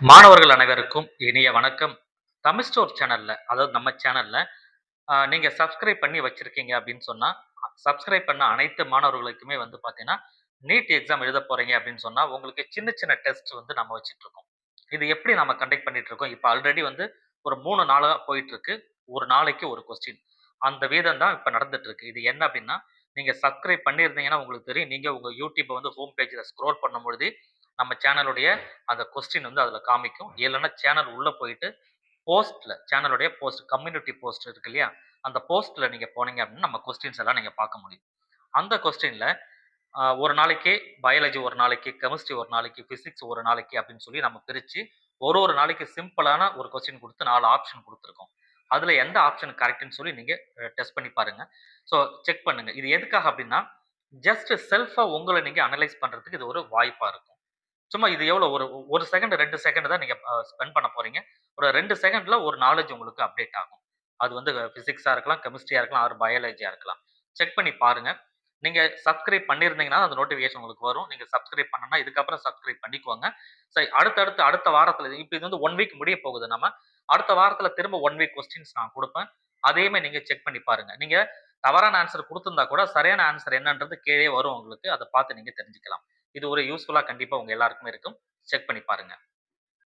மாணவர்கள் அனைவருக்கும் இனிய வணக்கம். தமிழ் ஸ்டோர் சேனல்ல, அதாவது நம்ம சேனல்ல நீங்க சப்ஸ்கிரைப் பண்ணி வச்சிருக்கீங்க அப்படின்னு சொன்னா, சப்ஸ்கிரைப் பண்ண அனைத்து மாணவர்களுக்குமே வந்து பார்த்தீங்கன்னா, நீட் எக்ஸாம் எழுதப் போறீங்க அப்படின்னு சொன்னா, உங்களுக்கு சின்ன சின்ன டெஸ்ட் வந்து நம்ம வச்சுட்டுருக்கோம். இது எப்படி நம்ம கண்டக்ட் பண்ணிட்டு இருக்கோம்? இப்ப ஆல்ரெடி வந்து ஒரு 3 நாளா போயிட்டுருக்கு. ஒரு நாளைக்கு ஒரு கொஸ்டின். அந்த வீதம் தான் இப்ப நடந்துட்டு இருக்கு. இது என்ன அப்படின்னா, நீங்க சப்ஸ்கிரைப் பண்ணியிருந்தீங்கன்னா உங்களுக்கு தெரியும். நீங்க உங்க YouTube வந்து ஹோம் பேஜ்ல ஸ்க்ரோல் பண்ணும்பொழுது, நம்ம சேனலுடைய அந்த கொஸ்டின் வந்து அதுல காமிக்கும். இல்லன்னா சேனல் உள்ள போயிட்டு சேனலுடைய போஸ்ட் கம்யூனிட்டி போஸ்ட் இருக்கு இல்லையா? அந்த போஸ்ட்ல நீங்க போனீங்க அப்படின்னா, நம்ம கொஸ்டின்ஸ் எல்லாம் நீங்க பார்க்க முடியும். அந்த கொஸ்டின்ல ஒரு நாளைக்கு பயாலஜி ஒரு நாளைக்கு, கெமிஸ்ட்ரி ஒரு நாளைக்கு, பிசிக்ஸ் ஒரு நாளைக்கு அப்படின்னு சொல்லி நம்ம பிரிச்சு, ஒரு ஒரு நாளைக்கு சிம்பிளான ஒரு கொஸ்டின் குடுத்து 4 ஆப்ஷன் குடுத்துருக்கோம். அதுல எந்த ஆப்ஷன் கரெக்ட்ன்னு சொல்லி நீங்க டெஸ்ட் பண்ணி பாருங்க. ஸோ செக் பண்ணுங்க. இது எதுக்காக அப்படின்னா, ஜஸ்ட் செல்ஃபா உங்கள நீங்க அனலைஸ் பண்றதுக்கு இது ஒரு வாய்ப்பா இருக்கும். சும்மா இது எவ்வளோ ஒரு 1 செகண்ட், 2 செகண்ட் தான் நீங்க ஸ்பெண்ட் பண்ண போறீங்க. ஒரு 2 செகண்ட்ல ஒரு நாலேட்ஜ் உங்களுக்கு அப்டேட் ஆகும். அது வந்து பிசிக்ஸா இருக்கலாம், கெமிஸ்ட்ரியா இருக்கலாம், ஆர் பயாலஜியா இருக்கலாம். செக் பண்ணி பாருங்க. நீங்க சப்ஸ்கிரைப் பண்ணியிருந்தீங்கன்னா, அந்த நோட்டிஃபிகேஷன் உங்களுக்கு வரும். நீங்க சப்ஸ்கிரைப் பண்ணலன்னா, இதுக்கப்புறம் சப்ஸ்கிரைப் பண்ணிக்கோங்க. சரி அடுத்தடுத்து அடுத்த வாரத்துல இப்ப இது வந்து 1 வீக் முடிய போகுது நம்ம. அடுத்த வாரத்துல திரும்ப 1 வீக் கொஸ்டின்ஸ் நான் குடுப்பேன். அதையுமே நீங்க செக் பண்ணி பாருங்க. நீங்க தவறான ஆன்ஸர் குடுத்திருந்தா கூட, சரியான ஆன்ஸர் என்னன்றது கீழயே வரும் உங்களுக்கு. அத பார்த்து நீங்க தெரிஞ்சுக்கலாம். இது ஒரு யூஸ்ஃபுல்லா கண்டிப்பா உங்க எல்லாருக்குமே இருக்கும். செக் பண்ணி பாருங்க.